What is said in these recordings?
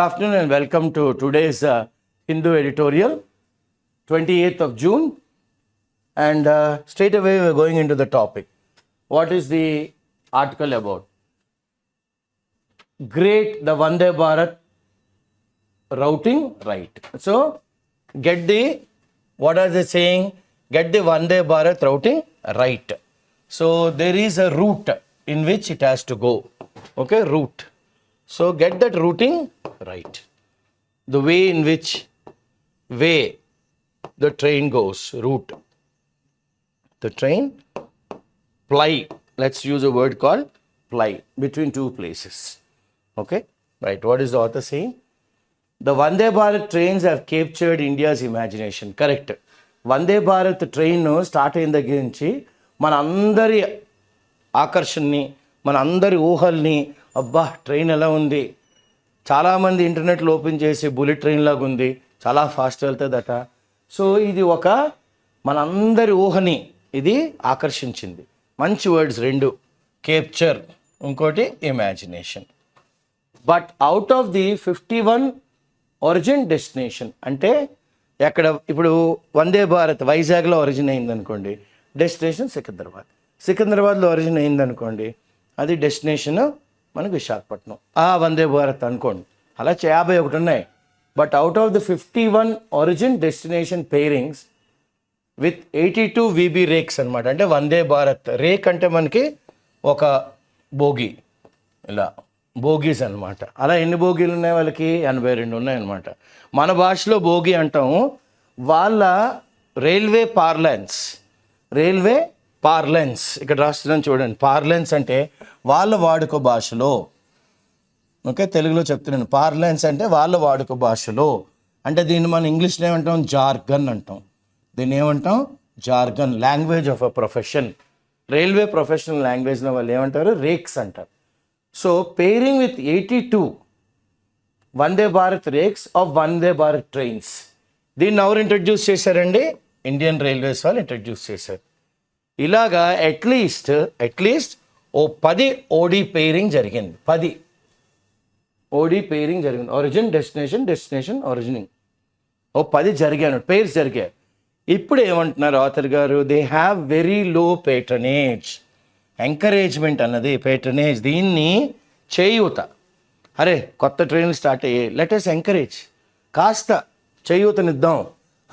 afternoon and welcome to today's Hindu editorial, 28th of June. And straight away we're going into the topic. What is the article about? Great, the Vande Bharat routing right. So, what are they saying? Get the Vande Bharat routing right. So, there is a route in which it has to go. Okay, route. So, get that routing right. The way in which the train goes, route. The train ply. Let's use a word called ply between two places. Okay, right. What is the author saying? The Vande Bharat trains have captured India's imagination. Correct. Vande Bharat train start అయిన దగ్గర నుంచి మన అందరి ఆకర్షణని మన అందరి ఊహల్ని అబ్బా train ఎలా ఉంది, చాలామంది ఇంటర్నెట్లో ఓపెన్ చేసి బుల్లెట్ ట్రైన్ లాగా ఉంది, చాలా ఫాస్ట్ వెళ్తుందట. సో ఇది ఒక మనందరి ఊహని ఇది ఆకర్షించింది. మంచి వర్డ్స్ రెండు, కేప్చర్, ఇంకోటి imagination. But out of the 51 origin destination, అంటే ఎక్కడ ఇప్పుడు వందే భారత్ వైజాగ్లో ఒరిజిన్ అయిందనుకోండి, డెస్టినేషన్ సికింద్రాబాద్లో ఒరిజిన్ అయిందనుకోండి, అది డెస్టినేషన్ మనకు విశాఖపట్నం. వందే భారత్ అనుకోండి, అలా 51 ఉన్నాయి. But out of the 51 origin destination pairings with 82 VB rakes అనమాట. అంటే వందే భారత్ రేక్ అంటే మనకి ఒక బోగి, ఇలా బోగీస్ అనమాట. అలా ఎన్ని బోగీలు ఉన్నాయి వాళ్ళకి? 82 ఉన్నాయన్నమాట. మన భాషలో బోగి అంటాము, వాళ్ళ రైల్వే పార్లెన్స్ ఇక్కడ రాస్తున్నాను చూడండి. పార్లెన్స్ అంటే వాళ్ళ వాడుక భాషలో, ఓకే, తెలుగులో చెప్తున్నాను. పార్లెన్స్ అంటే వాళ్ళ వాడుక భాషలో, అంటే దీన్ని మనం ఇంగ్లీష్లో ఏమంటాం? జార్గన్ అంటాం. దీన్ని ఏమంటాం? Jargon, language of a profession. Railway professional లాంగ్వేజ్లో వాళ్ళు ఏమంటారు? రేక్స్ అంటారు. So pairing with 82 Vande Bharat rakes of Vande Bharat trains. దీన్ని ఎవరు ఇంట్రడ్యూస్ చేశారండి? ఇండియన్ రైల్వేస్ వాళ్ళు ఇంట్రడ్యూస్ చేశారు. ఇలాగా అట్లీస్ట్ ఓ 10 ఓడీ పేరింగ్ జరిగింది. 10 ఓడీ పేరింగ్ జరిగింది. ఒరిజిన్ డెస్టినేషన్ ఒరిజినింగ్ ఓ 10 జరిగాను, పేర్స్ జరిగాయి. ఇప్పుడు ఏమంటున్నారు ఆథర్ గారు? They have very low పేట్రనేజ్. Encouragement అన్నది పేట్రనేజ్, దీన్ని చేయూత. అరే కొత్త ట్రైన్లు స్టార్ట్ అయ్యాయి, లెట్ us ఎంకరేజ్, కాస్త చేయూతనిద్దాం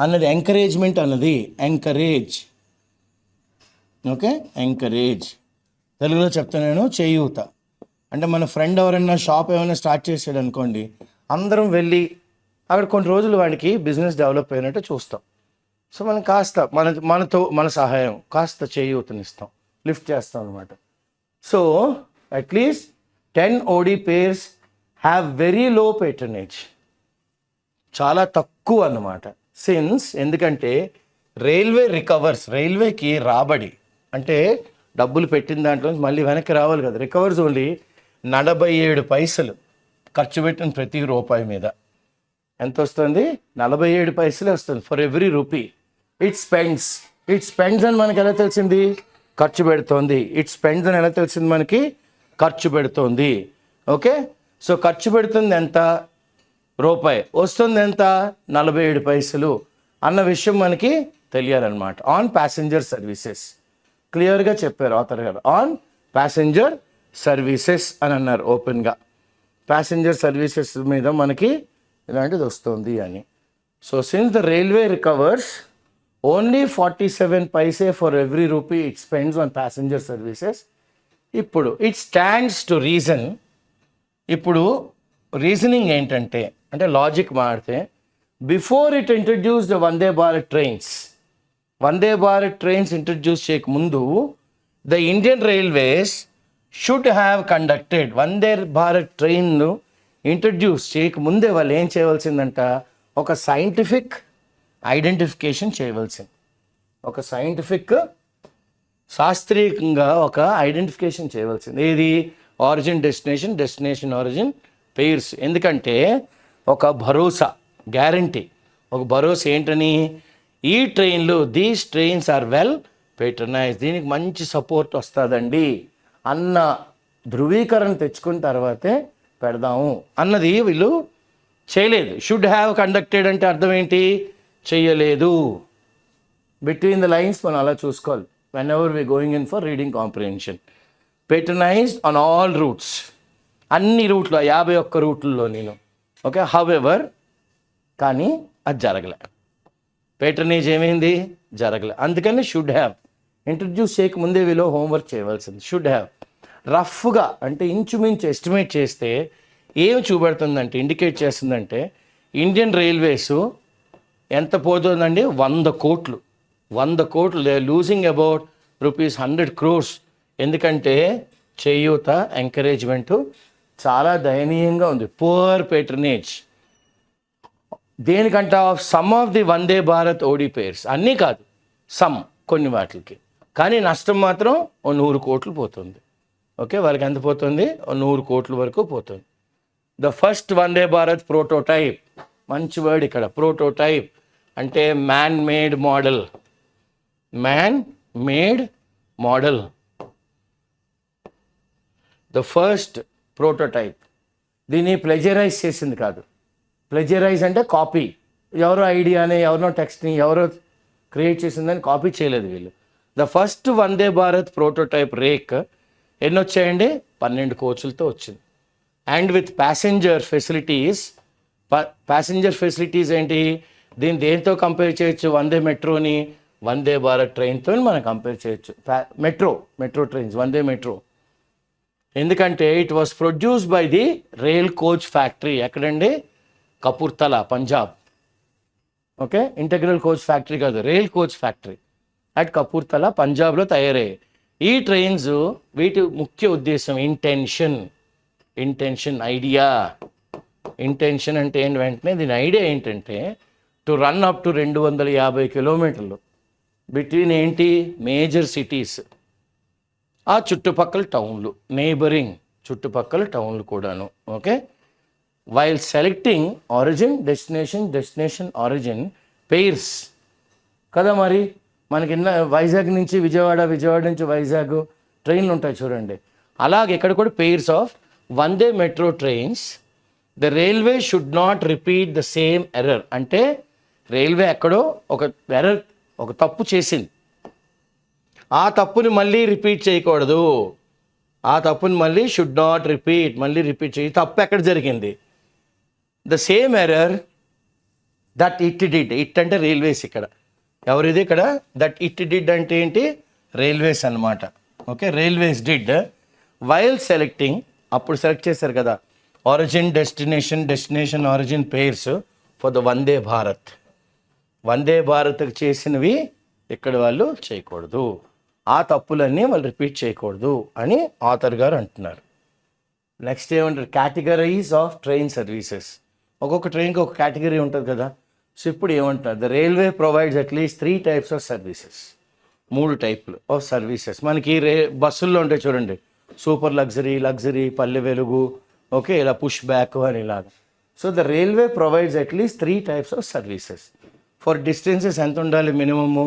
అన్నది ఎంకరేజ్మెంట్ అన్నది. Encourage, okay, encourage. తెలుగులో చెప్తాను, చేయూత. అంటే మన ఫ్రెండ్ ఎవరైనా షాప్ ఏమైనా స్టార్ట్ చేసాడు అనుకోండి, అందరం వెళ్ళి అక్కడ కొన్ని రోజులు వాడికి బిజినెస్ డెవలప్ అయినట్టు చూస్తాం. సో మనం కాస్త మన సహాయం, కాస్త చేయూతనిస్తాం, లిఫ్ట్ చేస్తాం అనమాట. So at least 10 OD pairs have very low patronage, చాలా తక్కువ అన్నమాట. ఎందుకంటే రైల్వే రికవర్స్, రైల్వేకి రాబడి అంటే డబ్బులు పెట్టిన దాంట్లో మళ్ళీ వెనక్కి రావాలి కదా. రికవర్స్ ఓన్లీ 47 పైసలు ఖర్చు పెట్టిన ప్రతి రూపాయి మీద. ఎంత వస్తుంది? 47 పైసలే వస్తుంది for every rupee. It spends అని మనకి ఎలా తెలిసింది? ఖర్చు పెడుతోంది. ఇట్ స్పెండ్స్ అని ఎలా తెలిసింది మనకి? ఖర్చు పెడుతోంది. ఓకే, సో ఖర్చు పెడుతుంది ఎంత? రూపాయి. వస్తుంది ఎంత? 47 పైసలు అన్న విషయం మనకి తెలియాలన్నమాట. ఆన్ ప్యాసింజర్ సర్వీసెస్ క్లియర్గా చెప్పారు ఆథర్ గారు. ఆన్ ప్యాసింజర్ సర్వీసెస్ అని అన్నారు ఓపెన్గా. ప్యాసింజర్ సర్వీసెస్ మీద మనకి ఇలాంటిది వస్తుంది అని. So since the railway recovers only 47 paise for every rupee it spends on passenger services. ఇప్పుడు ఇట్ స్టాండ్స్ టు రీజన్. ఇప్పుడు రీజనింగ్ ఏంటంటే, అంటే లాజిక్ మాడితే, before it introduce the Vande Bharat trains introduce చేయకముందు the Indian railways should have conducted. Vande Bharat ట్రైన్ను introduce చేయకముందే వాళ్ళు ఏం చేయవలసిందంట? ఒక సైంటిఫిక్ ఐడెంటిఫికేషన్ చేయవలసింది. ఒక శాస్త్రీయంగా ఒక ఐడెంటిఫికేషన్ చేయవలసింది. ఏది? Origin destination origin pairs. ఎందుకంటే ఒక భరోసా, గ్యారంటీ, ఒక భరోసా ఏంటని? ఈ ట్రైన్లు, దీస్ ట్రైన్స్ ఆర్ వెల్ పేట్రనైజ్, దీనికి మంచి సపోర్ట్ వస్తుందండి అన్న ధృవీకరణ తెచ్చుకున్న తర్వాతే పెడదాము అన్నది వీళ్ళు చేయలేదు. షుడ్ హ్యావ్ కండక్టెడ్ అంటే అర్థం ఏంటి? చేయలేదు. బిట్వీన్ ద లైన్స్ మనం అలా చూసుకోవాలి whenever we going in for reading comprehension. Patronised on all routes, అన్ని రూట్లో 51 రూట్లలో నేను. ఓకే, హౌఎవర్ కానీ అది జరగలే. పేట్రనేజ్ ఏమైంది? జరగలే. అందుకని షుడ్ హ్యావ్ ఇంట్రడ్యూస్ చేయకముందే వీలో హోంవర్క్ చేయవలసింది. షుడ్ హ్యావ్ రఫ్గా అంటే ఇంచుమించు ఎస్టిమేట్ చేస్తే ఏం చూపెడుతుందంటే, ఇండికేట్ చేస్తుందంటే ఇండియన్ రైల్వేస్ ఎంత పోతుందండి? 100 కోట్లు. 100 కోట్లు. They losing about ₹100 crores. ఎందుకంటే చేయూత ఎంకరేజ్మెంటు చాలా దయనీయంగా ఉంది. Poor patronage. దేనికంట? Some of the Vande Bharat OD pairs, అన్నీ కాదు, సమ్ కొన్ని వాటికి. కానీ నష్టం మాత్రం 100 కోట్లు పోతుంది. ఓకే, వాళ్ళకి ఎంత పోతుంది? 100 కోట్ల వరకు పోతుంది. The first Vande Bharat prototype, మంచి వర్డ్ ఇక్కడ, ప్రోటోటైప్ అంటే man made model. Man made model, the first prototype. దీన్ని ప్లెజరైజ్ చేసింది కాదు. ప్లెజరైజ్ అంటే కాపీ, ఎవరో ఐడియాని, ఎవరినో టెక్స్ట్ని ఎవరో క్రియేట్ చేసిందని కాపీ చేయలేదు వీళ్ళు. The first Vande Bharat prototype rake ఎన్ని వచ్చాయండి? 12 కోచులతో వచ్చింది. And with passenger facilities. Passenger facilities ఏంటి? దీన్ని దేంతో కంపేర్ చేయొచ్చు? వందే మెట్రోని వందే భారత్ ట్రైన్తో మనం కంపేర్ చేయొచ్చు. Metro trains, Vande metro. ఎందుకంటే it was produced by the rail coach factory. ఎక్కడండి? Kapurthala, Punjab. Okay, integral coach factory కాదు, rail coach factory at Kapurthala, పంజాబ్లో తయారయ్యాయి. ఈ ట్రైన్స్ వీటి ముఖ్య ఉద్దేశం ఇంటెన్షన్ ఐడియా. ఇంటెన్షన్ అంటే ఏంటి? వెంటనే దీని ఐడియా ఏంటంటే టు రన్ అప్ టు 250 కిలోమీటర్లు బిట్వీన్ ఏంటి? మేజర్ సిటీస్, ఆ చుట్టుపక్కల టౌన్లు, నైబరింగ్ చుట్టుపక్కల టౌన్లు కూడాను. Okay, while selecting origin destination origin pairs కదా. మరి మనకి వైజాగ్ నుంచి విజయవాడ నుంచి వైజాగ్ ట్రైన్లు ఉంటాయి చూడండి. అలాగే ఇక్కడ కూడా pairs of Vande metro trains. The railway should not repeat the same error. అంటే రైల్వే ఎక్కడో ఒక ఎర్రర్, ఒక తప్పు చేసింది, ఆ తప్పుని మళ్ళీ రిపీట్ చేయకూడదు. ఆ తప్పుని మళ్ళీ షుడ్ నాట్ రిపీట్, మళ్ళీ రిపీట్ చేయి. తప్పు ఎక్కడ జరిగింది? The same error that it did. It అంటే రైల్వేస్ ఇక్కడ. ఎవరిది ఇక్కడ? దట్ ఇట్ డిడ్ అంటే ఏంటి? రైల్వేస్ అన్నమాట. Okay, railways did while selecting. అప్పుడు సెలెక్ట్ చేశారు కదా origin destination origin pairs for the Vande Bharat. Vande భారత్కి చేసినవి ఇక్కడ వాళ్ళు చేయకూడదు. ఆ తప్పులన్నీ వాళ్ళు రిపీట్ చేయకూడదు అని ఆథర్ గారు అంటున్నారు. నెక్స్ట్ ఏమంటారు? Categories of train services. ఒక్కొక్క ట్రైన్కి ఒక కేటగిరీ ఉంటుంది కదా. సో ఇప్పుడు ఏమంటున్నారు? The railway provides at least 3 types of services. 3 టైపులు ఆఫ్ సర్వీసెస్ మనకి బస్సుల్లో ఉంటాయి చూడండి. Super luxury, Palle Velugu, okay, ఇలా పుష్ బ్యాక్ అని ఇలాగా. So the railway provides at least 3 types of services for distances. ఎంత ఉండాలి? మినిమము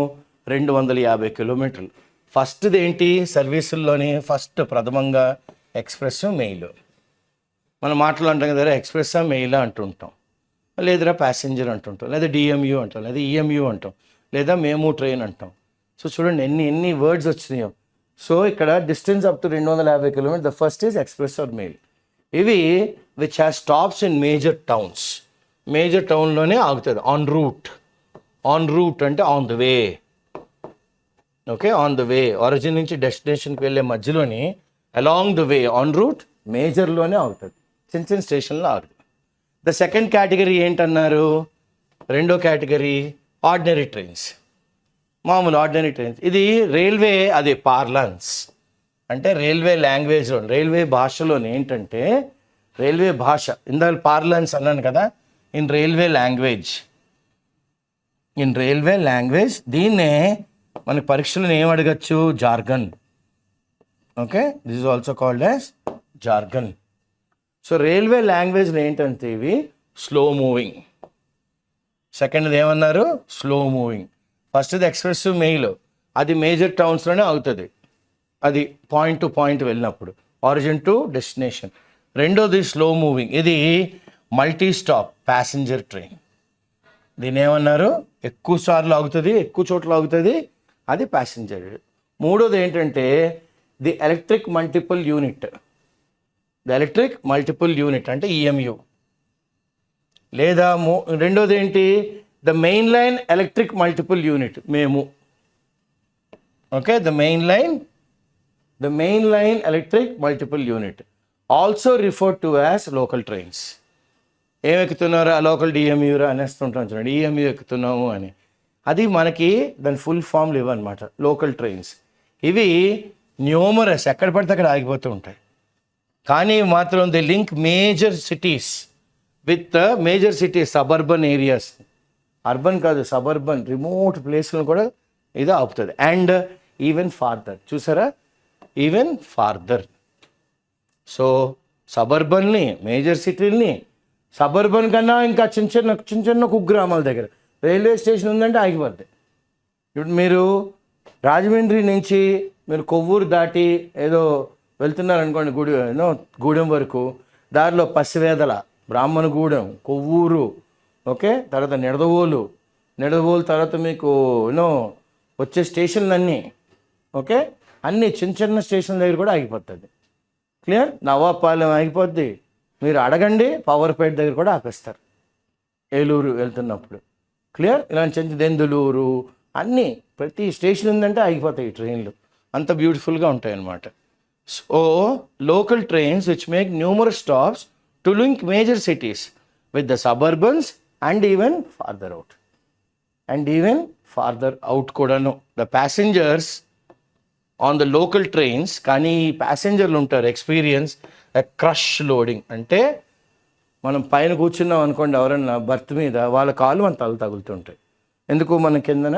250 కిలోమీటర్లు. ఫస్ట్ది ఏంటి? సర్వీసుల్లోనే ఫస్ట్ ప్రథమంగా ఎక్స్ప్రెస్, మెయిల్. మనం మాటలు అంటాం కదా, ఎక్స్ప్రెస్సా మెయిలా అంటుంటాం, లేదురా ప్యాసింజర్ అంటుంటాం, లేదా డిఎంయూ అంటాం, లేదా ఈఎంయూ అంటాం, లేదా మేము ట్రైన్ అంటాం. సో చూడండి ఎన్ని వర్డ్స్ వచ్చినాయో. సో ఇక్కడ distance up to 250 kilometre. The first is express or mail. ఇవి which has stops in major towns. Major టౌన్లోనే ఆగుతుంది. ఆన్ రూట్ అంటే on the way. Okay, on the way, origin నుంచి డెస్టినేషన్కి వెళ్ళే మధ్యలోని along the way, on route, మేజర్లోనే ఆగుతుంది, చిన్న స్టేషన్లో ఆగుతుంది. ద సెకండ్ కేటగిరీ ఏంటన్నారు? రెండో కేటగిరీ ఆర్డినరీ ట్రైన్స్, మామూలు ఆర్డినరీ ట్రైన్స్. ఇది రైల్వే, అది పార్లన్స్ అంటే రైల్వే లాంగ్వేజ్లో, రైల్వే భాషలోని ఏంటంటే, రైల్వే భాష, ఇందాక పార్లన్స్ అన్నాను కదా, ఇన్ రైల్వే లాంగ్వేజ్. దీన్నే మనకి పరీక్షలను ఏం అడగచ్చు? Jargon. Okay, this is also called as jargon. So railway లాంగ్వేజ్లో ఏంటంటే ఇవి స్లో మూవింగ్. సెకండ్ది ఏమన్నారు? Slow moving. ఫస్ట్ది ఎక్స్ప్రెస్ మెయిల్, అది మేజర్ టౌన్స్లోనే అవుతుంది, అది పాయింట్ టు పాయింట్ వెళ్ళినప్పుడు, ఆరిజిన్ టు డెస్టినేషన్. రెండోది స్లో మూవింగ్, ఇది మల్టీ స్టాప్ ప్యాసింజర్ ట్రైన్. దీని ఏమన్నారు? ఎక్కువ సార్లు ఆగుతుంది, ఎక్కువ చోట్ల ఆగుతుంది, అది ప్యాసింజర్. మూడోది ఏంటంటే the electric multiple unit. The electric multiple unit అంటే ఈఎంయు. లేదా రెండోది ఏంటి? The main line electric multiple unit, MEMU. Okay, the main line electric multiple unit also referred to as local trains. ఏం ఎక్కుతున్నారా? లోకల్ డిఎంయూరా అనేస్తుంటాం చూడండి, EMU ఎక్కుతున్నాము అని. అది మనకి దాని ఫుల్ ఫామ్లు ఇవన్నమాట, లోకల్ ట్రైన్స్. ఇవి న్యూమరస్, ఎక్కడ పడితే అక్కడ ఆగిపోతూ ఉంటాయి. కానీ మాత్రం the link major cities with major cities, suburban areas, urban కాదు సబర్బన్, రిమోట్ ప్లేస్లను కూడా ఇది ఆపుతుంది. అండ్ ఈవెన్ ఫార్దర్, చూసారా, ఈవెన్ ఫార్దర్. సో సబర్బన్ని, మేజర్ సిటీల్ని, సబర్బన్ కన్నా ఇంకా చిన్న చిన్న కుగ్రామాల దగ్గర రైల్వే స్టేషన్ ఉందంటే ఆగిపోద్ది. ఇప్పుడు మీరు రాజమండ్రి నుంచి మీరు కొవ్వూరు దాటి ఏదో వెళ్తున్నారనుకోండి, గూడెం వరకు, దారిలో పసివేదల, బ్రాహ్మణగూడెం, కొవ్వూరు, ఓకే, తర్వాత నిడదవోలు తర్వాత మీకు వచ్చే స్టేషన్లు అన్నీ, ఓకే, అన్నీ చిన్న స్టేషన్ల దగ్గర కూడా ఆగిపోతుంది. క్లియర్? నవాపాలెం ఆగిపోద్ది, మీరు అడగండి, పవర్పేట దగ్గర కూడా ఆపేస్తారు ఏలూరు వెళ్తున్నప్పుడు. క్లియర్? ఇలాంటి దెందులూరు అన్నీ, ప్రతి స్టేషన్ ఉందంటే ఆగిపోతాయి ఈ ట్రైన్లు, అంత బ్యూటిఫుల్గా ఉంటాయి అన్నమాట. So local trains which make numerous stops to link major cities with the suburbans and even farther out కూడాను. The passengers on the local trains, కానీ ఈ ప్యాసింజర్లు ఉంటారు ఎక్స్పీరియన్స్ క్రష్ లోడింగ్. అంటే మనం పైన కూర్చున్నాం అనుకోండి, ఎవరన్నా బర్త్ మీద, వాళ్ళ కాళ్ళు మన తల తగులుతుంటాయి. ఎందుకు? మన కిందన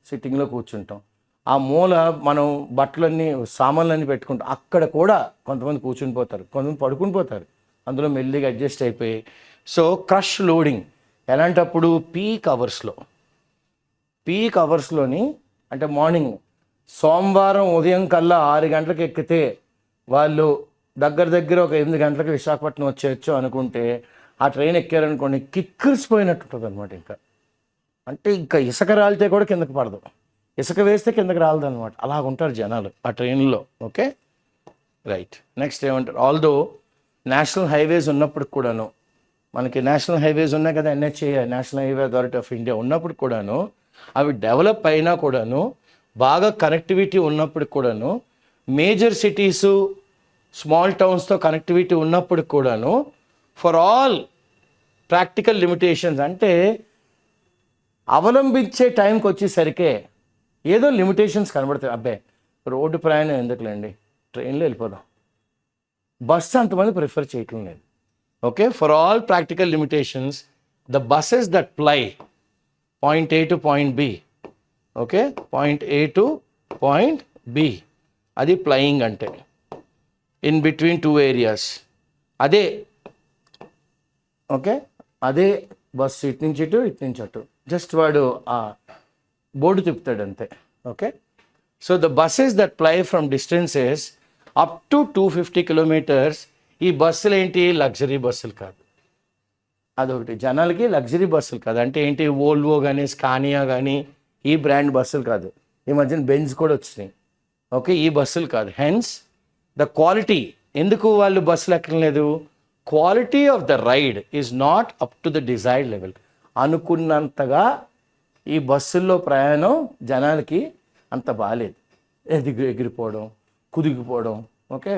సిట్టింగ్లో కూర్చుంటాం, ఆ మూల మనం బట్టలన్నీ సామాన్లన్నీ పెట్టుకుంటాం, అక్కడ కూడా కొంతమంది కూర్చుని పోతారు, కొంతమంది పడుకుని పోతారు, అందులో మెల్లిగా అడ్జస్ట్ అయిపోయి. సో క్రష్ లోడింగ్ ఎలాంటప్పుడు? పీక్ అవర్స్లోని, అంటే మార్నింగ్ సోమవారం ఉదయం కల్లా 6 గంటలకు ఎక్కితే వాళ్ళు దగ్గర ఒక 8 గంటలకు విశాఖపట్నం వచ్చేయచ్చు అనుకుంటే, ఆ ట్రైన్ ఎక్కారనుకోండి కిక్కిరిసిపోయినట్టు ఉంటుంది అనమాట. ఇంకా ఇసుక రాలితే కూడా కిందకి పడదు, ఇసుక వేస్తే కిందకి రాలదు అనమాట. అలాగుంటారు జనాలు ఆ ట్రైన్లో. Okay, right. నెక్స్ట్ ఏమంటారు? ఆల్దో నేషనల్ హైవేస్ ఉన్నప్పుడు కూడాను, మనకి నేషనల్ హైవేస్ ఉన్నాయి కదా, NHA, national highway authority of India ఉన్నప్పుడు కూడాను, అవి డెవలప్ అయినా కూడాను, బాగా కనెక్టివిటీ ఉన్నప్పుడు కూడాను, మేజర్ సిటీసు స్మాల్ టౌన్స్తో కనెక్టివిటీ ఉన్నప్పుడు కూడాను, ఫర్ ఆల్ ప్రాక్టికల్ లిమిటేషన్స్, అంటే అవలంబించే టైంకి వచ్చేసరికే ఏదో లిమిటేషన్స్ కనబడతాయి. అబ్బాయి రోడ్డు ప్రయాణం ఎందుకులేండి, ట్రైన్లో వెళ్ళిపోదాం, బస్సు అంతమంది ప్రిఫర్ చేయటం లేదు. Okay, for all practical limitations the buses that ply point A to point B, okay, point A to point B, అది ప్లయింగ్ అంటే ఇన్ బిట్వీన్ 2 ఏరియాస్. అదే ఓకే, అదే బస్సు ఇటు నుంచి అటు, జస్ట్ వాడు ఆ బోర్డు తిప్పుతాడు అంతే. Okay, so the buses that ply from distances up to 250 kilometres. ఈ బస్సులు ఏంటి? లగ్జరీ బస్సులు కాదు. అదొకటి, జనాలకి లగ్జరీ బస్సులు కాదు. అంటే ఏంటి? వోల్వో కానీ, స్కానియా కానీ, ఈ బ్రాండ్ బస్సులు కాదు. ఈ మధ్యన బెంజ్ కూడా వచ్చినాయి. ఓకే, ఈ బస్సులు కాదు. హెన్స్ ద క్వాలిటీ, ఎందుకు వాళ్ళు బస్సులు ఎక్కడం లేదు? Quality of the ride is not up to the desired level. అనుకున్నంతగా ఈ బస్సుల్లో ప్రయాణం జనాలకి అంత బాగాలేదు. ఎగిరిపోవడం, కుదిగిపోవడం, ఓకే,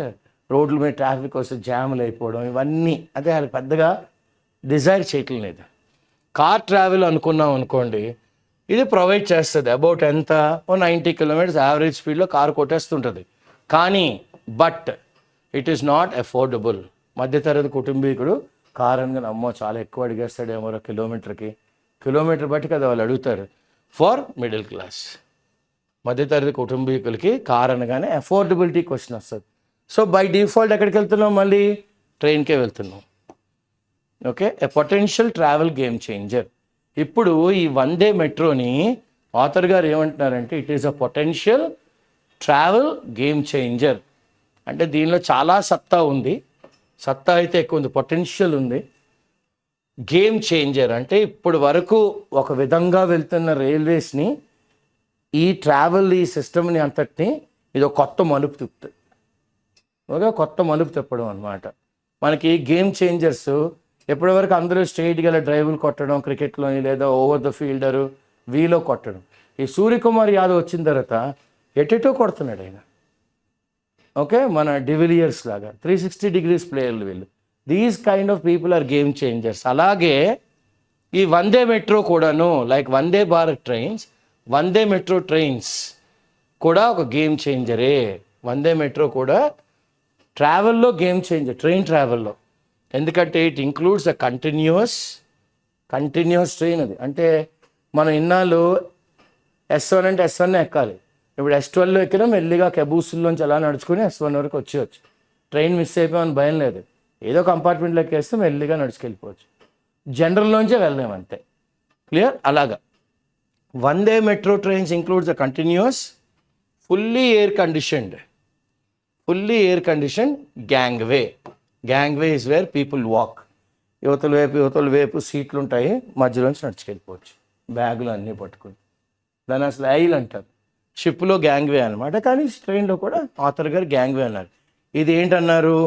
రోడ్ల మీద ట్రాఫిక్ వస్తే జాములు అయిపోవడం, ఇవన్నీ అదే వాళ్ళు పెద్దగా డిజైర్ చేయటం లేదు. కార్ ట్రావెల్ అనుకున్నాం అనుకోండి, ఇది ప్రొవైడ్ చేస్తుంది. అబౌట్ ఎంత? 90 కిలోమీటర్స్ యావరేజ్ స్పీడ్లో కారు కొట్టేస్తుంటుంది. కానీ but it is not affordable. మధ్యతరగతి కుటుంబీకుడు కార్ అనగానే అమ్మో చాలా ఎక్కువ అడిగేస్తాడేమో కిలోమీటర్ బట్టి కదా వాళ్ళు అడుగుతారు. ఫర్ మిడిల్ క్లాస్ మధ్యతరగతి కుటుంబీకులకి కార్ అనగానే అఫోర్డబిలిటీ క్వశ్చన్ వస్తుంది. సో బై డిఫాల్ట్ ఎక్కడికి వెళ్తున్నాం? మళ్ళీ ట్రైన్కే వెళ్తున్నాం. Okay, a potential travel game changer. ఇప్పుడు ఈ వందే మెట్రోని ఆథర్ గారు ఏమంటున్నారంటే it is a potential travel game changer. అంటే దీనిలో చాలా సత్తా ఉంది. సత్తా అయితే ఎక్కువ ఉంది, పొటెన్షియల్ ఉంది. Game changer. అంటే ఇప్పుడు వరకు ఒక విధంగా వెళ్తున్న రైల్వేస్ని, ఈ ట్రావెల్ ఈ సిస్టమ్ని అంతటిని ఇది ఒక కొత్త మలుపు తిప్పుతుంది. ఓకే, కొత్త మలుపు తిప్పడం అనమాట. మనకి గేమ్ చేంజర్స్ ఎప్పటివరకు అందరూ స్ట్రైట్గా డ్రైవులు కొట్టడం క్రికెట్లోని, లేదా ఓవర్ ద ఫీల్డరు వీలో కొట్టడం. ఈ సూర్యకుమార్ యాదవ్ వచ్చిన తర్వాత ఎటెటో కొడుతున్నాడు ఆయన. ఓకే, మన డివిలియర్స్ లాగా 360 degrees ప్లేయర్లు వీళ్ళు. These kind of people are game changers. అలాగే ఈ వందే మెట్రో కూడాను, like Vande Bharat trains, Vande metro trains కూడా ఒక గేమ్ చేంజరే. వందే మెట్రో కూడా ట్రావెల్లో గేమ్ చేంజర్, ట్రైన్ ట్రావెల్లో. ఎందుకంటే it includes a continuous train. అది అంటే మనం ఇన్నాళ్ళు S1 అంటే S1 ఎక్కాలి. ఇప్పుడు S12లో ఎక్కినా మెల్లిగా కెబూసుల్లోంచి అలా నడుచుకుని S1 వరకు వచ్చేయచ్చు. ట్రైన్ మిస్ అయిపోయామని భయం లేదు. ఏదో కంపార్ట్మెంట్లో ఎక్కేస్తే మెల్లిగా నడుచుకెళ్ళిపోవచ్చు. జనరల్లోంచే వెళ్ళలేము అంతే. క్లియర్? అలాగా Vande metro trains includes a continuous fully air conditioned gangway. Gangway is where people walk. యువతల వైపు సీట్లు ఉంటాయి, మధ్యలోంచి నడుచుకెళ్ళిపోవచ్చు బ్యాగులు అన్నీ పట్టుకుని. దాన్ని అసలు ఐల్ అంటారు. షిప్లో గ్యాంగ్వే అనమాట, కానీ ట్రైన్లో కూడా ఆథర్ గారు గ్యాంగ్వే అన్నారు. ఇది ఏంటన్నారు?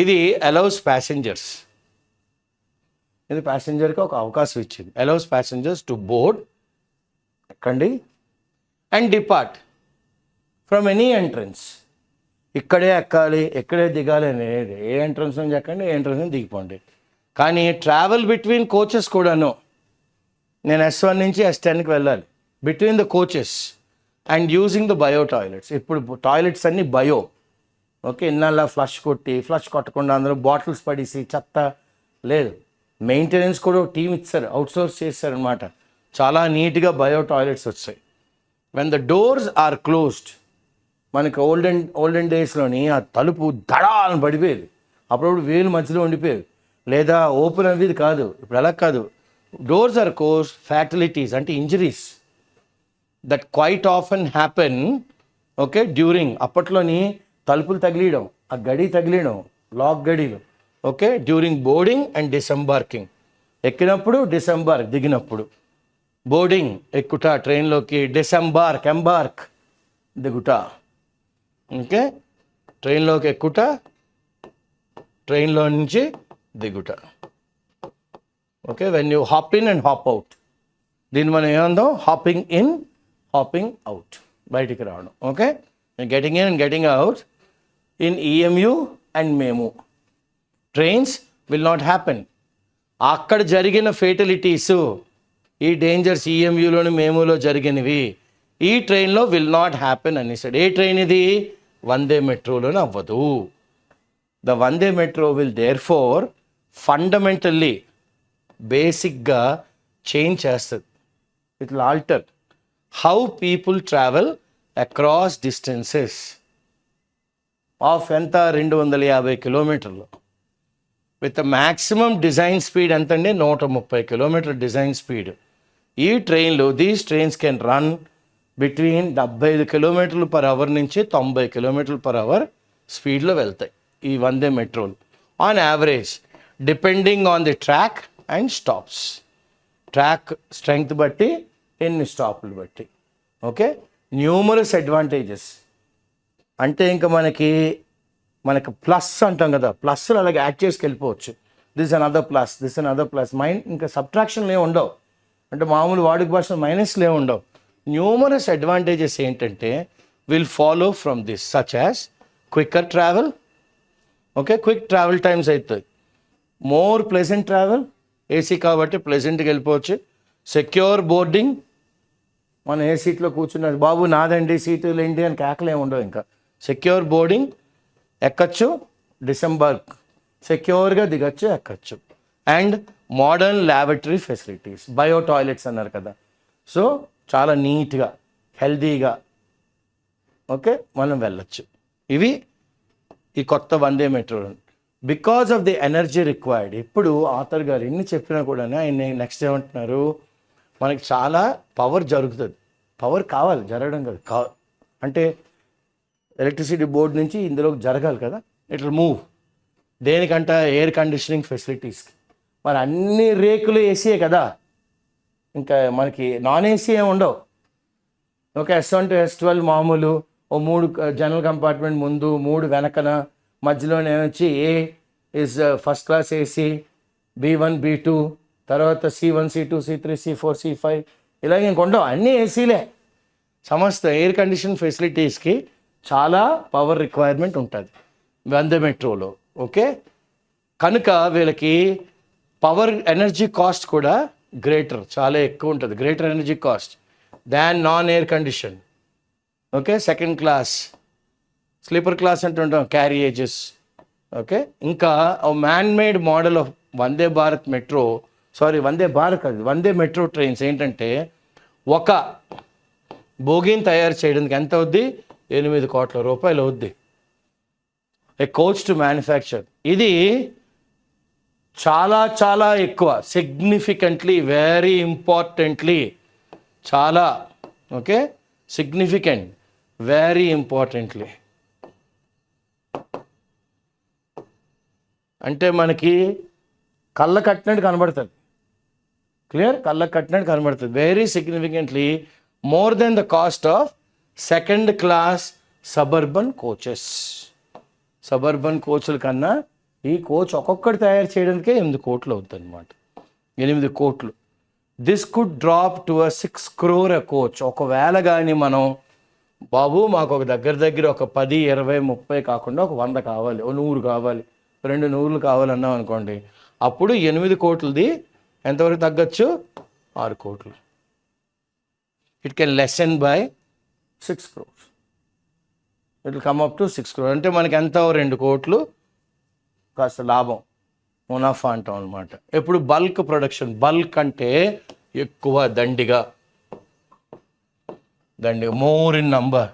ఇది అలౌస్ ప్యాసింజర్స్, ఇది ప్యాసింజర్కి ఒక అవకాశం ఇచ్చింది. అలౌస్ ప్యాసింజర్స్ టు బోర్డ్, ఎక్కండి, and depart from any entrance. ఇక్కడే ఎక్కాలి, ఇక్కడే దిగాలి అనేది, ఏ ఎంట్రన్స్ నుంచి ఎక్కండి, ఏ ఎంట్రన్స్ నుంచి దిగిపోండి. కానీ ట్రావెల్ బిట్వీన్ కోచెస్ కూడాను, నేను S1 నుంచి S10కి వెళ్ళాలి, between the coaches and using the bio toilets. ఇప్పుడు టాయిలెట్స్ అన్నీ బయో. ఓకే, ఇన్నాళ్ళ ఫ్లష్ కొట్టకుండా అందరూ బాటిల్స్ పడేసి చెత్త లేదు. మెయింటెనెన్స్ కూడా ఒక టీం ఇచ్చారు, అవుట్సోర్స్ చేశారనమాట. చాలా నీట్గా బయో టాయిలెట్స్ వచ్చాయి. When the doors are closed, మనకి ఓల్డెన్ డేస్లోని ఆ తలుపు దడాలను పడిపోయేది, అప్పుడప్పుడు వేలు మధ్యలో ఉండిపోయేది, లేదా ఓపెన్ అయ్యేది కాదు. ఇప్పుడు అలా కాదు, డోర్స్ ఆర్ క్లోజ్డ్. ఫ్యాటలిటీస్ అంటే injuries that quite often happen. Okay, during, అప్పట్లోని తలుపులు తగిలియడం, ఆ గడి తగిలియడం, లాక్ గడిలు. Okay, during boarding and disembarking, ఎక్కినప్పుడు డిసెంబార్క్, దిగినప్పుడు. బోర్డింగ్ ఎక్కుట ట్రైన్లోకి, ఎంబార్క్ దిగుట. ఓకే, ట్రైన్లోకి ఎక్కుట, ట్రైన్లో నుంచి దిగుట. Okay, when you hop in and hop out, దీన్ని మనం ఏమందాం? హాపింగ్ ఇన్, హాపింగ్ అవుట్, బయటికి రావడం. Okay, getting in and getting out in EMU and MEMU trains will not happen. అక్కడ జరిగిన ఫేటలిటీసు, ఈ డేంజర్స్ EMUలోని MEMUలో జరిగినవి ఈ ట్రైన్లో విల్ నాట్ హ్యాపెన్ అనేసాడు. ఏ ట్రైన్ ఇది? వందే మెట్రోలోనే అవ్వదు. The Vande metro will therefore fundamentally, బేసిక్గా చేంజ్ చేస్తుంది. It will alter how people travel across distances of ఎంత? 250 కిలోమీటర్లు. విత్ మ్యాక్సిమం డిజైన్ స్పీడ్ ఎంతండి? 130 కిలోమీటర్ డిజైన్ స్పీడ్. ఈ ట్రైన్లు, these trains can run between 75 కిలోమీటర్లు పర్ అవర్ నుంచి 90 కిలోమీటర్లు పర్ అవర్ స్పీడ్లో వెళ్తాయి ఈ వందే మెట్రోలు, on average, depending on the track and stops. Track strength బట్టి, ఎన్ని స్టాపులు బట్టి. Okay, numerous advantages. అంటే ఇంకా మనకి ప్లస్ అంటాం కదా, ప్లస్లు అలాగే యాడ్ చేసుకెళ్ళిపోవచ్చు. దిస్ అనదర్ ప్లస్, మైండ్ ఇంకా సబ్ట్రాక్షన్లు ఏమి ఉండవు. అంటే మామూలు వాడుక భాషలో మైనస్లు ఏమి ఉండవు. న్యూమరస్ అడ్వాంటేజెస్ ఏంటంటే will follow from this, such as quicker travel. Okay, quick travel times అవుతుంది. మోర్ ప్లెజెంట్ ట్రావెల్, ఏసీ కాబట్టి ప్లెజెంట్గా వెళ్ళిపోవచ్చు. సెక్యూర్ బోర్డింగ్, మనం ఏ సీట్లో కూర్చున్నది, బాబు నాదండి సీటులు ఏంటి అని కేకలు ఏమి ఉండవు. ఇంకా సెక్యూర్ బోర్డింగ్, ఎక్కచ్చు, డిసెంబర్క్, సెక్యూర్గా దిగచ్చు, ఎక్కచ్చు. And modern lavatory facilities, bio toilets అన్నారు కదా, సో చాలా నీట్గా హెల్దీగా ఓకే మనం వెళ్ళచ్చు. ఇవి ఈ కొత్త Vande metro. Because of the energy required. ఇప్పుడు ఆథర్ గారు ఎన్ని చెప్పినా కూడా ఆయన నెక్స్ట్ ఏమంటున్నారు, మనకి చాలా పవర్ జరుగుతుంది. పవర్ కావాలి, జరగడం కాదు అంటే ఎలక్ట్రిసిటీ బోర్డు నుంచి ఇందులోకి జరగాలి కదా, ఇట్ విల్ మూవ్. దేనికంట? ఎయిర్ కండిషనింగ్ ఫెసిలిటీస్కి. మరి అన్ని రేకులు ఏసీయే కదా, ఇంకా మనకి నాన్ ఏసీ ఏమి ఉండవు. ఓకే, S1 to S12 మామూలు, ఓ 3 జనరల్ కంపార్ట్మెంట్ ముందు, 3 వెనకన, మధ్యలోనే వచ్చి A is first class AC, B1 B2, తర్వాత C1 C2 C3 C4 C5, ఇలాగే ఇంకొండవు, అన్నీ ఏసీలే. సమస్త ఎయిర్ కండిషన్ ఫెసిలిటీస్కి చాలా పవర్ రిక్వైర్మెంట్ ఉంటుంది వందే మెట్రోలో. ఓకే, కనుక వీళ్ళకి పవర్ ఎనర్జీ కాస్ట్ కూడా గ్రేటర్, చాలా ఎక్కువ ఉంటుంది, greater energy cost than non air condition. Okay, second class, sleeper class అంటుంటాం, క్యారియేజెస్. ఓకే, ఇంకా man made model of Vande Bharat metro, Vande Bharat కాదు, వందే మెట్రో ట్రైన్స్ ఏంటంటే ఒక బోగీని తయారు చేయడానికి ఎంత అవుద్ది, 8 కోట్ల రూపాయలు అవుద్ది ఏ కోచ్ టు మ్యానుఫ్యాక్చర్. ఇది చాలా చాలా ఎక్కువ, సిగ్నిఫికెంట్లీ, వెరీ ఇంపార్టెంట్లీ, చాలా ఓకే, సిగ్నిఫికెంట్, వెరీ ఇంపార్టెంట్లీ. అంటే మనకి కళ్ళ కట్టినట్టు కనబడుతుంది, క్లియర్, కళ్ళ కట్టినట్టు కనబడుతుంది. Very significantly more than the cost of second class suburban coaches. Suburban కోచ్ల కన్నా ఈ కోచ్ ఒక్కొక్కటి తయారు చేయడానికే 8 కోట్లు అవుతుంది అనమాట, 8 కోట్లు. This could drop to 6 crore coach. ఒకవేళ కానీ మనం బాబు మాకు ఒక దగ్గర ఒక 10, 20, 30 కాకుండా ఒక 100 కావాలి, ఓ 100 కావాలి, 2 100లు కావాలన్నాం అనుకోండి, అప్పుడు 8 కోట్లది ఎంతవరకు తగ్గచ్చు, 6 కోట్లు. It can lesson by 6 crores. It will come up to 6 crores. అంటే మనకి ఎంత, 2 కోట్లు కాస్త లాభం, మునాఫా అంటాం అనమాట. ఎప్పుడు బల్క్ ప్రొడక్షన్, బల్క్ అంటే ఎక్కువ, దండిగా, మోర్ ఇన్ నంబర్.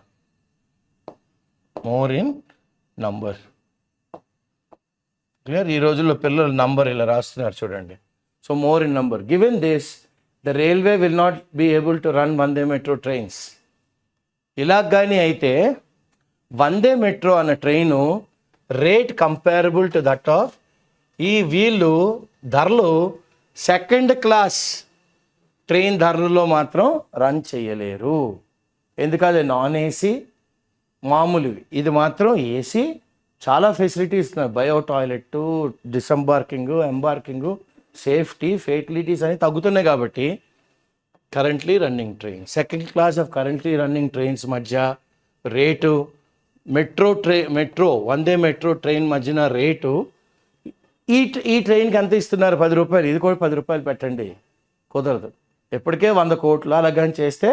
క్లియర్, ఈ రోజుల్లో పిల్లలు నంబర్ ఇలా రాస్తున్నారు చూడండి. So more in number. Given this, the railway will not be able to run Vande metro trains. ఇలా కానీ అయితే వందే మెట్రో అన్న train rate comparable to that of, ఈ వీళ్ళు ధరలు సెకండ్ క్లాస్ ట్రైన్ ధరలలో మాత్రం రన్ చేయలేరు. ఎందుకంటే నాన్ ఏసీ మామూలువి, ఇది మాత్రం ఏసీ, చాలా facilities, bio toilet, disembarking, embarking, safety, facilities అని తగ్గుతున్నాయి. కాబట్టి currently running train, second class of currently running trains మధ్య rate, metro Vande metro train మధ్యన రేటు, ఈ ట్రైన్కి ఎంత ఇస్తున్నారు, 10 రూపాయలు, ఇది కూడా 10 రూపాయలు పెట్టండి, కుదరదు. ఎప్పటికే 100 కోట్లు అలాగని చేస్తే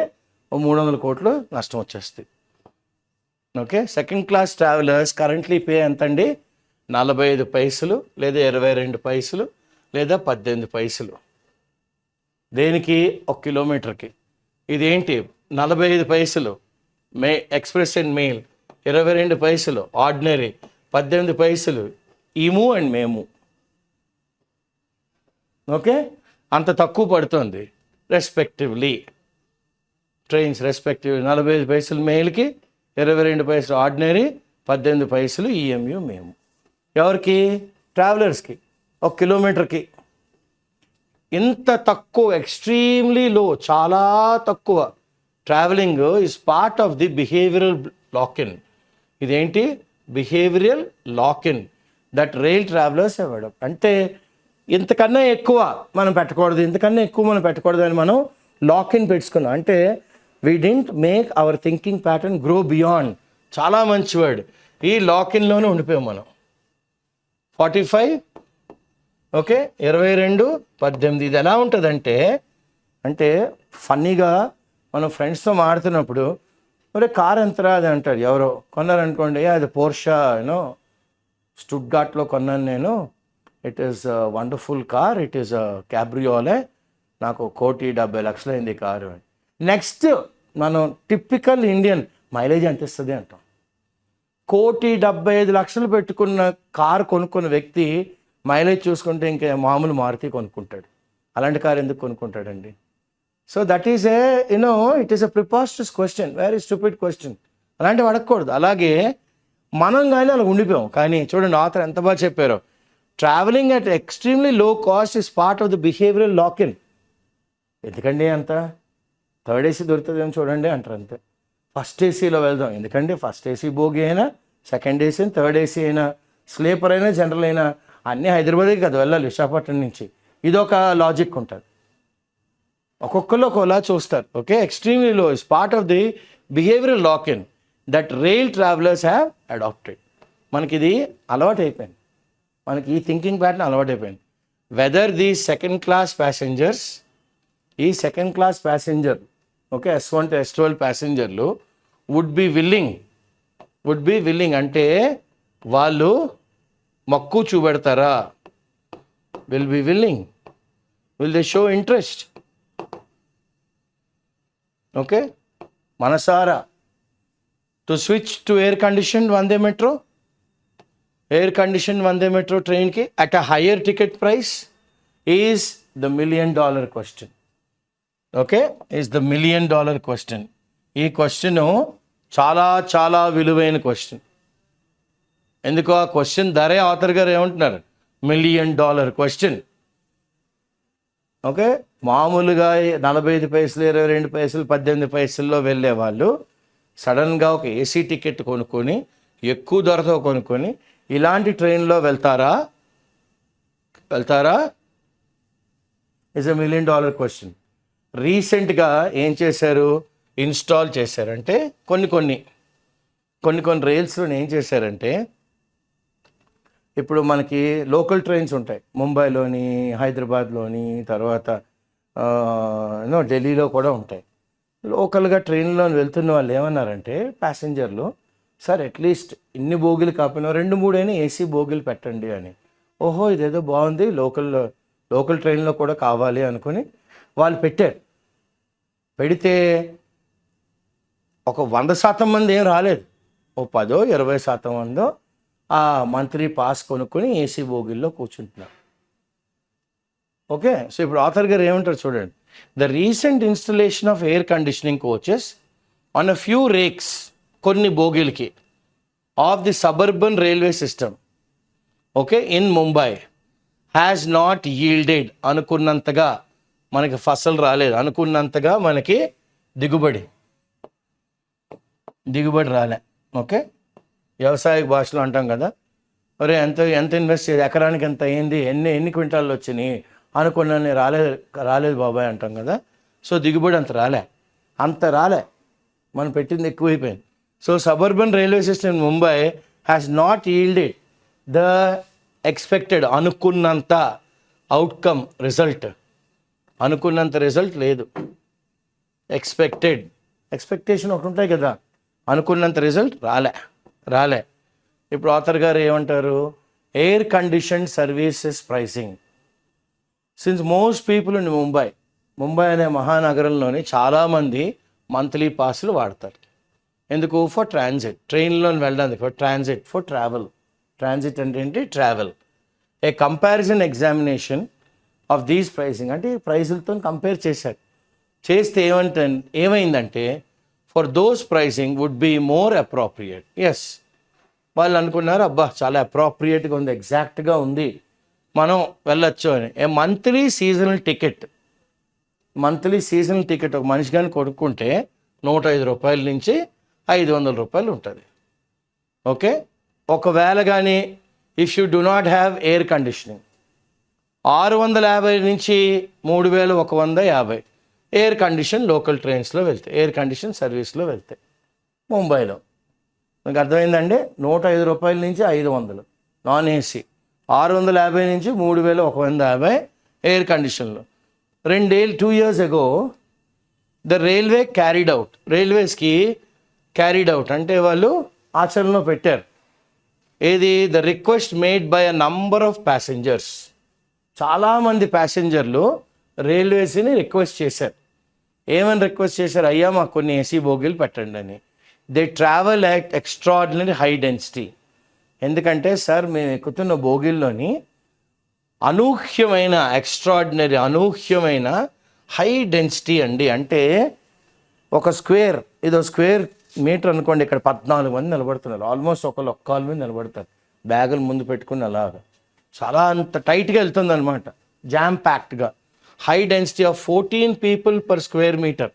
300 కోట్లు నష్టం వచ్చేస్తుంది. Okay, second class travellers currently pay ఎంతండి, 45 పైసలు, లేదా 22 పైసలు, లేదా 18 పైసలు. దేనికి, 1 కిలోమీటర్కి. ఇదేంటి, 45 పైసలు ఎక్స్ప్రెస్ అండ్ మెయిల్, 22 పైసలు ఆర్డినరీ, 18 పైసలు ఈము అండ్ మేము. ఓకే, అంత తక్కువ పడుతుంది రెస్పెక్టివ్లీ ట్రైన్స్, రెస్పెక్టివ్లీ 45 పైసలు మెయిల్కి, 22 పైసలు ఆర్డినరీ, 18 పైసలు ఈఎంయు మేము. ఎవరికి, ట్రావెలర్స్కి, 1 కిలోమీటర్కి. ఇంత తక్కువ, ఎక్స్ట్రీమ్లీ లో, చాలా తక్కువ. Travelling is part of the behavioural lock in. ఇదేంటి, behavioural lock in that rail travellers avoid. అంటే ఇంతకన్నా ఎక్కువ మనం పెట్టకూడదు, ఇంతకన్నా ఎక్కువ మనం పెట్టకూడదు అని మనం లాక్-ఇన్ పెట్టుకున్నాం. అంటే we didn't make our thinking pattern grow beyond. చాలా మంచి వర్డ్. ఈ లాక్-ఇన్లోనే ఉండిపోయాం మనం. 45, ఓకే, 22, 18. ఇది ఎలా ఉంటుందంటే, అంటే ఫన్నీగా మనం ఫ్రెండ్స్తో మాడుతున్నప్పుడు, మరి కార్ ఎంతరా అది అంటాడు ఎవరో, కొన్నారనుకోండి, అది పోర్షా స్టుట్గార్ట్లో కొన్నాను నేను, it is wonderful car, it is cabriolet, నాకు 1,70,00,000 అయింది కారు. నెక్స్ట్ మనం టిపికల్ ఇండియన్, మైలేజ్ ఎంత ఇస్తుంది అంటాం. 1,75,00,000 పెట్టుకున్న కారు కొనుక్కున్న వ్యక్తి మైలేజ్ చూసుకుంటే ఇంకా మామూలు మారుతి కొనుక్కుంటాడు. అలాంటి కారు ఎందుకు కొనుక్కుంటాడండి? So that is it is a preposterous question, very stupid question. అలాంటివి అడగకూడదు. అలాగే మనం కానీ అలా ఉండిపోయాం. కానీ చూడండి ఆథర్ ఎంత బాగా చెప్పారో, ట్రావెలింగ్ అట్ ఎక్స్ట్రీమ్లీ లో cost is part of the behavioural lock-in. ఎందుకండి అంత థర్డ్ ఏసీ దొరుకుతుందేమో చూడండి అంటారు అంతే. ఫస్ట్ ఏసీలో వెళ్దాం ఎందుకంటే ఫస్ట్ ఏసీ బోగి అయినా, సెకండ్ ఏసీ అయినా, థర్డ్ ఏసీ అయినా, స్లీపర్ అయినా, జనరల్ అయినా అన్నీ హైదరాబాద్కి కదా వెళ్ళాలి విశాఖపట్నం నుంచి. ఇదొక లాజిక్ ఉంటుంది. ఒక్కొక్కరు ఒకలా చూస్తారు. Okay, extremely low is part of the behavioural lock in that rail travellers have adapted. మనకి ఇది అలవాటు అయిపోయింది, మనకి ఈ థింకింగ్ ప్యాటర్న్ అలవాటు అయిపోయింది. Whether the second class passengers, ఈ second class passenger okay S1 to S12 ప్యాసింజర్లు వుడ్ బి విల్లింగ్ అంటే వాళ్ళు మక్కువ చూపెడతారా? Will be willing, will they show interest? Okay, మనసారా to switch to air condition Vande metro, air condition Vande metro ట్రైన్కి at a higher ticket price is the $1 million question. Okay, is the $1 million question. ఈ question చాలా చాలా విలువైన question. ఎందుకు ఆ question ధరే author గారు ఏమంటున్నారు? $1 million క్వశ్చన్. ఓకే, మామూలుగా 45 పైసలు, 22 పైసలు, 18 పైసల్లో వెళ్ళే వాళ్ళు సడన్గా ఒక ఏసీ టికెట్ కొనుక్కొని ఎక్కువ ధరతో కొనుక్కొని ఇలాంటి ట్రైన్లో వెళ్తారా? Is $1 million question. రీసెంట్గా ఏం చేశారు? ఇన్స్టాల్ చేశారంటే కొన్ని రైల్స్లో ఏం చేశారంటే, ఇప్పుడు మనకి లోకల్ ట్రైన్స్ ఉంటాయి ముంబైలోని, హైదరాబాద్లోని, తర్వాత ఢిల్లీలో కూడా ఉంటాయి. లోకల్గా ట్రైన్లో వెళ్తున్న వాళ్ళు ఏమన్నారంటే ప్యాసింజర్లు, సార్ అట్లీస్ట్ ఇన్ని బోగీలు కాకపోయినా 2-3 అయినా ఏసీ బోగీలు పెట్టండి అని. ఓహో ఇదేదో బాగుంది, లోకల్ ట్రైన్లో కూడా కావాలి అనుకుని వాళ్ళు పెట్టారు. పెడితే ఒక 100% మంది ఏం రాలేదు, ఓ 10-20% మందో ఆ మంత్లీ పాస్ కొనుక్కొని ఏసీ బోగిల్లో కూర్చుంటున్నారు. ఓకే, సో ఇప్పుడు ఆథర్ గారు ఏమంటారు చూడండి. The recent installation of air conditioning coaches on a few rakes, కొన్ని బోగీలకి of the suburban railway system okay in Mumbai has not yielded. అనుకున్నంతగా మనకి ఫసలు రాలేదు, అనుకున్నంతగా మనకి దిగుబడి రాలే. ఓకే, వ్యవసాయ భాషలో అంటాం కదా, మరి ఎంత ఇన్వెస్ట్ చేసి ఎకరానికి ఎంత అయింది, ఎన్ని క్వింటాల్లో వచ్చినాయి అనుకున్నాను, రాలేదు బాబాయ్ అంటాం కదా. సో దిగుబడి అంత రాలే, మనం పెట్టింది ఎక్కువైపోయింది. So suburban railway system Mumbai has not yielded the expected, అనుకున్నంత అవుట్కమ్ రిజల్ట్, అనుకున్నంత రిజల్ట్ లేదు. ఎక్స్పెక్టేషన్ ఒకటి ఉంటాయి కదా, అనుకున్నంత రిజల్ట్ రాలే. ఇప్పుడు ఆథర్ గారు ఏమంటారు? Air condition services pricing. Since most people in Mumbai అనే మహానగరంలోని చాలామంది మంత్లీ పాస్లు వాడతారు. ఎందుకు? ఫర్ ట్రాన్సిట్, ట్రైన్లో వెళ్ళడానికి, ఫర్ ట్రాన్సిట్ అంటే ఏంటి? Travel. A comparison examination of these pricing అంటే ఈ ప్రైజులతో కంపేర్ చేస్తే ఏమైందంటే for those pricing would be more appropriate. Yes, వాళ్ళు అనుకున్నారు అబ్బా చాలా అప్రోప్రియేట్గా ఉంది, ఎగ్జాక్ట్గా ఉంది, మనం వెళ్ళొచ్చు అని. ఏ మంత్లీ సీజనల్ టికెట్ ఒక మనిషి కానీ కొనుక్కుంటే $105 నుంచి $500 ఉంటుంది. ఓకే, ఒకవేళ కానీ if you do not have air conditioning $650 నుంచి $3150 ఎయిర్ కండిషన్ లోకల్ ట్రైన్స్లో వెళ్తే, ఎయిర్ కండిషన్ సర్వీస్లో వెళ్తే ముంబైలో. మీకు అర్థమైందండి? $105 నుంచి $500 నాన్ ఏసీ, $650 నుంచి $3150 ఎయిర్ కండిషన్లో. 2 years ago ద రైల్వే రైల్వేస్కి క్యారీడ్ అవుట్ అంటే వాళ్ళు ఆచరణలో పెట్టారు. ఏది? The request made by a number of passengers. చాలామంది ప్యాసింజర్లు రైల్వేస్ని రిక్వెస్ట్ చేశారు. ఏమని రిక్వెస్ట్ చేశారు? అయ్యా మాకు కొన్ని ఏసీ బోగీలు పెట్టండి అని. They travel at extraordinary high density. ఎందుకంటే సార్ మేము ఎక్కుతున్న బోగీల్లోని అనూహ్యమైన హై డెన్సిటీ అండి. అంటే ఒక స్క్వేర్ మీటర్ అనుకోండి, ఇక్కడ 14 మంది నిలబడుతున్నారు. ఆల్మోస్ట్ ఒక్క కాలు మీద నిలబడతారు, బ్యాగులు ముందు పెట్టుకుని అలాగా. చాలా అంత టైట్గా వెళ్తుంది అనమాట, జామ్ ప్యాక్డ్గా. High density of 14 people per square meter.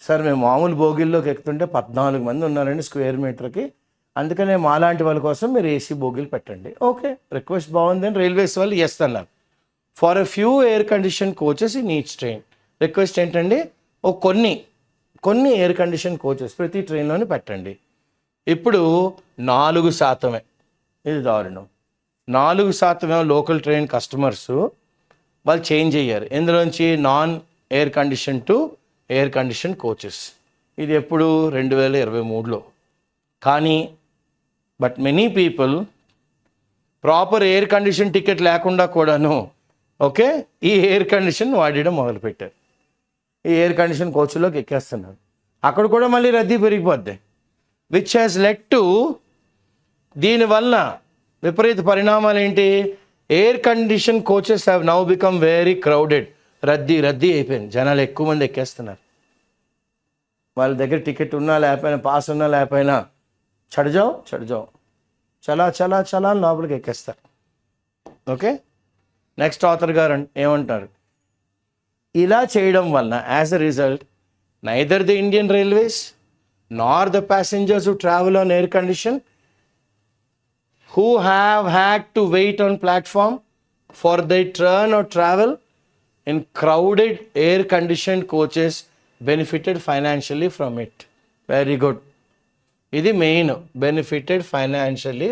Sir మేము మామూలు బోగిల్లోకి ఎక్కుతుంటే 14 మంది ఉన్నారండి స్క్వేర్ మీటర్కి, అందుకనే మాలాంటి వాళ్ళ కోసం మీరు ఏసీ బోగిలు పెట్టండి. ఓకే, రిక్వెస్ట్ బాగుంది అని రైల్వేస్ వాళ్ళు చేస్తున్నారు. For a few air condition coaches in each train. Request ఏంటండి, కొన్ని ఎయిర్ కండిషన్ కోచెస్ ప్రతి ట్రైన్లోని పెట్టండి. ఇప్పుడు 4%, ఇది దారుణం. 4% లోకల్ ట్రైన్ కస్టమర్స్ వాళ్ళు చేంజ్ అయ్యారు. ఎందులోంచి non air condition to air condition coaches. ఇది ఎప్పుడు 2023లో. కానీ but many people proper air condition ticket లేకుండా కూడాను ఓకే ఈ ఎయిర్ కండిషన్ వాడడం మొదలుపెట్టారు. ఈ ఎయిర్ కండిషన్ కోచ్లోకి ఎక్కేస్తున్నారు. అక్కడ కూడా మళ్ళీ రద్దీ పెరిగిపోద్ది. విచ్ హ్యాస్ లెడ్ టు, దీనివల్ల విపరీత పరిణామాలు ఏంటి? Air condition coaches have now become very crowded. రద్దీ అయిపోయింది, జనాలు ఎక్కువ మంది ఎక్కేస్తున్నారు. వాళ్ళ దగ్గర టికెట్ ఉన్నా లేకపోయినా, పాస్ ఉన్నా లేకపోయినా చడిజావు చలా లోపలికి ఎక్కేస్తారు. ఓకే, నెక్స్ట్ ఆథర్ గారు ఏమంటారు? ఇలా చేయడం వలన as a result neither the Indian railways nor the passengers who travel on air condition who have had to wait on platform for their turn or travel in crowded air conditioned coaches benefited financially from it. Very good. ఇది main, benefited financially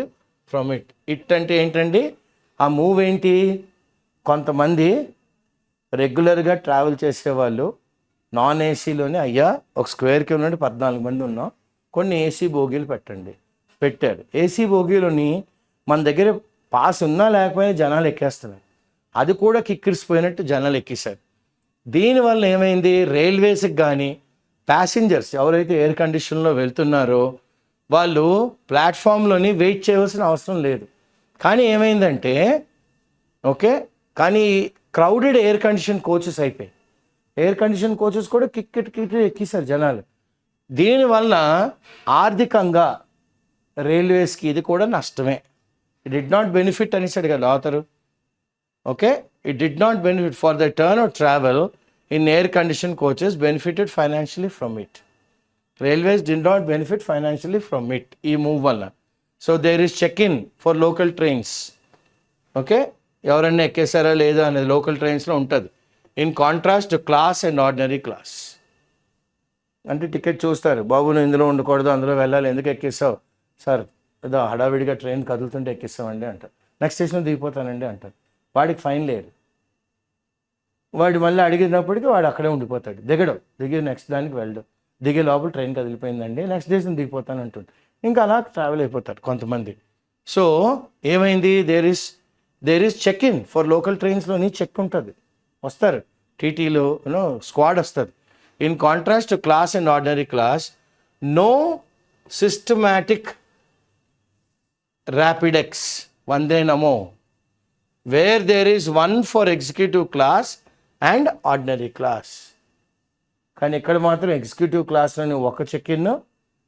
from it. It అంటే ఏంటండి? ఆ move ఏంటి? కొంతమంది రెగ్యులర్గా travel చేసేవాళ్ళు non ఏసీలోనే, అయ్యా ఒక స్క్వేర్కి ఉన్నట్టు 14 మంది ఉన్నాం, కొన్ని ఏసీ బోగీలు పెట్టారు. ఏసీ బోగీలోని మన దగ్గర పాస్ ఉన్నా లేకపోయినా జనాలు ఎక్కేస్తున్నారు. అది కూడా కిక్కిరిసిపోయినట్టు జనాలు ఎక్కేశారు. దీనివల్ల ఏమైంది? రైల్వేస్కి కానీ ప్యాసింజర్స్ ఎవరైతే ఎయిర్ కండిషన్లో వెళ్తున్నారో వాళ్ళు ప్లాట్ఫామ్లోని వెయిట్ చేయవలసిన అవసరం లేదు. కానీ ఏమైందంటే కానీ క్రౌడెడ్ ఎయిర్ కండిషన్ కోచెస్ అయిపోయి, ఎయిర్ కండిషన్ కోచెస్ కూడా కిక్కి ఎక్కిస్తారు జనాలు. దీనివల్ల ఆర్థికంగా రైల్వేస్కి ఇది కూడా నష్టమే. ఇట్ డిడ్ నాట్ బెనిఫిట్ అనేసాడు కదా author. It did not benefit for the turn of travel in air condition coaches benefited financially from it. Railways did not benefit financially from it, ఈ మూవ్ వల్ల. So there is check in for local trains. ఎవరన్నా ఎక్కేసారా లేదా అనేది local ట్రైన్స్లో ఉంటుంది. In contrast class and ordinary class అంటే ticket చూస్తారు, బాబు నువ్వు ఇందులో ఉండకూడదు, అందులో వెళ్ళాలి, ఎందుకు ఎక్కిస్తావు? సార్ ఏదో హడావిడిగా ట్రైన్ కదులుతుంటే ఎక్కిస్తామండి అంటారు. నెక్స్ట్ స్టేషన్లో దిగిపోతానండి అంటారు. వాడికి ఫైన్ లేదు. వాడు మళ్ళీ అడిగినప్పటికీ వాడు అక్కడే ఉండిపోతాడు, దిగి నెక్స్ట్ దానికి వెళ్ళడు. దిగే లోపల ట్రైన్ కదిలిపోయిందండి, నెక్స్ట్ స్టేషన్ దిగిపోతాను అంటుంది. ఇంకా అలా ట్రావెల్ అయిపోతారు కొంతమంది. సో ఏమైంది? There is check in for local ట్రైన్స్లోని చెక్ ఉంటుంది, వస్తారు టీటీలో స్క్వాడ్ వస్తుంది. In contrast class and ordinary class no systematic RapidX Vande Namo where there is one for executive class and ordinary class. కానీ ఇక్కడ మాత్రం ఎగ్జిక్యూటివ్ క్లాస్లోని ఒక చెక్ ఇన్,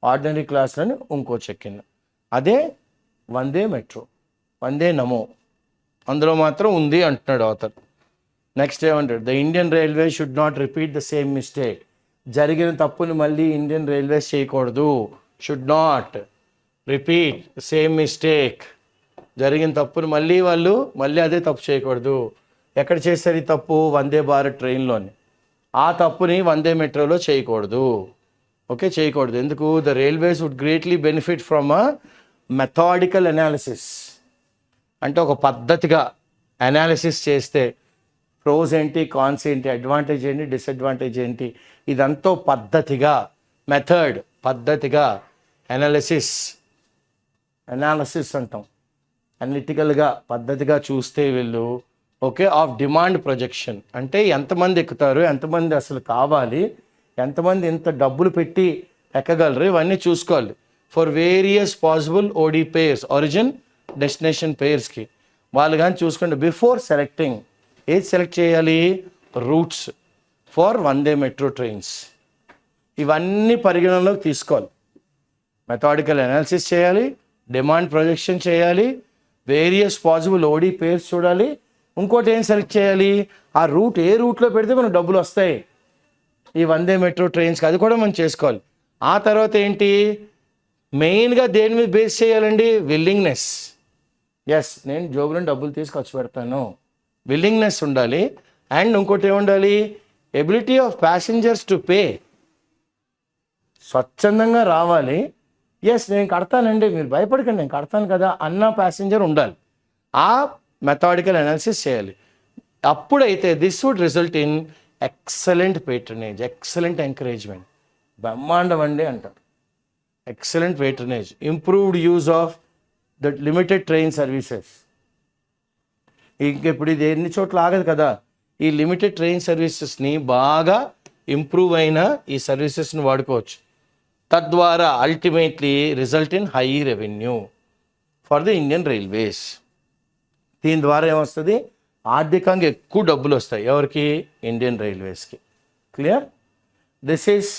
ఆర్డినరీ క్లాస్లోని ఇంకో చెక్ ఇన్. అదే వందే మెట్రో, వందే నమో అందులో మాత్రం ఉంది అంటున్నాడు ఆథర్. నెక్స్ట్ ఏమంటాడు? The Indian railway should not repeat the same mistake. జరిగిన తప్పుని మళ్ళీ ఇండియన్ రైల్వేస్ చేయకూడదు. Should not repeat same mistake. జరిగిన తప్పుని మళ్ళీ అదే తప్పు చేయకూడదు. ఎక్కడ చేస్తారు ఈ తప్పు? వందే భారత్ ట్రైన్లోని. ఆ తప్పుని వందే మెట్రోలో చేయకూడదు. చేయకూడదు. ఎందుకు? The railways would greatly benefit from a methodical analysis. అంటే ఒక పద్ధతిగా అనాలిసిస్ చేస్తే ప్రోస్ ఏంటి, కాన్స్ ఏంటి, అడ్వాంటేజ్ ఏంటి, డిసడ్వాంటేజ్ ఏంటి, ఇదంతా పద్ధతిగా పద్ధతిగా అనాలిసిస్ అంటాం. అనలిటికల్గా పద్ధతిగా చూస్తే వీళ్ళు ఆఫ్ డిమాండ్ ప్రొజెక్షన్ అంటే ఎంతమంది ఎక్కుతారు, ఎంతమంది అసలు కావాలి, ఎంతమంది ఎంత డబ్బులు పెట్టి ఎక్కగలరు, ఇవన్నీ చూసుకోవాలి. For various possible OD pairs, origin destination పేర్స్కి వాళ్ళు కానీ చూసుకోండి. బిఫోర్ సెలెక్టింగ్ ఏది సెలెక్ట్ చేయాలి? Routes for Vande metro trains. ఇవన్నీ పరిగణనలోకి తీసుకోవాలి. మెథాడికల్ అనాలిసిస్ చేయాలి, డిమాండ్ ప్రొజెక్షన్ చేయాలి, వేరియస్ పాసిబుల్ ఓడి పేర్స్ చూడాలి. ఇంకోటి ఏం సెలెక్ట్ చేయాలి, ఆ రూట్ ఏ రూట్లో పెడితే మనకు డబ్బులు వస్తాయి. ఈ వందే మెట్రో ట్రైన్స్కి అది కూడా మనం చేసుకోవాలి. ఆ తర్వాత ఏంటి, మెయిన్గా దేని మీద బేస్ చేయాలండి, విల్లింగ్నెస్. ఎస్, నేను జోబులో డబ్బులు తీసి ఖర్చు పెడతాను, విల్లింగ్నెస్ ఉండాలి. అండ్ ఇంకోటి ఏముండాలి, ability of passengers to pay. స్వచ్ఛందంగా రావాలి. ఎస్, నేను కడతానండి, మీరు భయపడకండి, నేను కడతాను కదా అన్న ప్యాసింజర్ ఉండాలి. ఆ మెథాడికల్ అనాలిసిస్ చేయాలి. అప్పుడైతే this would result in excellent patronage, excellent encouragement. బ్రహ్మాండం అండి అంటారు. Excellent patronage, improved use of the limited train services. ఇప్పుడు ఇది ఎన్ని చోట్ల ఆగదు కదా, ఈ లిమిటెడ్ ట్రైన్ సర్వీసెస్ని బాగా ఇంప్రూవ్ అయిన ఈ సర్వీసెస్ని వాడుకోవచ్చు. తద్వారా ultimately result in high revenue for the Indian railways. దీని ద్వారా ఏమొస్తుంది, ఆర్థికంగా ఎక్కువ డబ్బులు వస్తాయి. ఎవరికి, ఇండియన్ రైల్వేస్కి. Clear? This is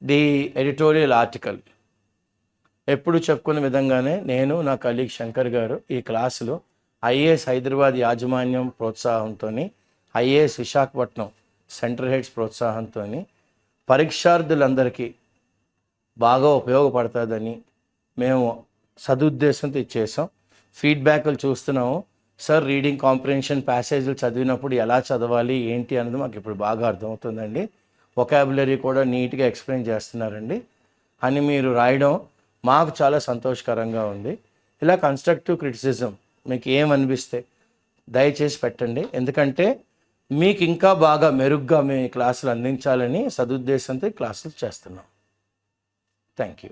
the editorial article. ఎప్పుడు చెప్పుకున్న విధంగానే నేను, నా కలీగ్ శంకర్ గారు ఈ క్లాసులో ఐఏఎస్ హైదరాబాద్ యాజమాన్యం ప్రోత్సాహంతో, ఐఏఎస్ విశాఖపట్నం సెంటర్ హెడ్స్ ప్రోత్సాహంతో పరీక్షార్థులందరికీ బాగా ఉపయోగపడుతుందని మేము సదుద్దేశంతో ఇచ్చేసాం. ఫీడ్బ్యాక్లు చూస్తున్నాము. సార్, రీడింగ్ కాంప్రిహెన్షన్ ప్యాసేజ్లు చదివినప్పుడు ఎలా చదవాలి ఏంటి అనేది మాకు ఇప్పుడు బాగా అర్థమవుతుందండి. వొకాబులరీ కూడా నీట్గా ఎక్స్ప్లెయిన్ చేస్తున్నారండి అని మీరు రాయడం మాకు చాలా సంతోషకరంగా ఉంది. ఇలా కన్స్ట్రక్టివ్ క్రిటిసిజం మీకు ఏమనిపిస్తే దయచేసి పెట్టండి. ఎందుకంటే మీకు ఇంకా బాగా మెరుగ్గా మేము క్లాసులు అందించాలని సదుద్దేశంతో క్లాసులు చేస్తున్నాం. Thank you.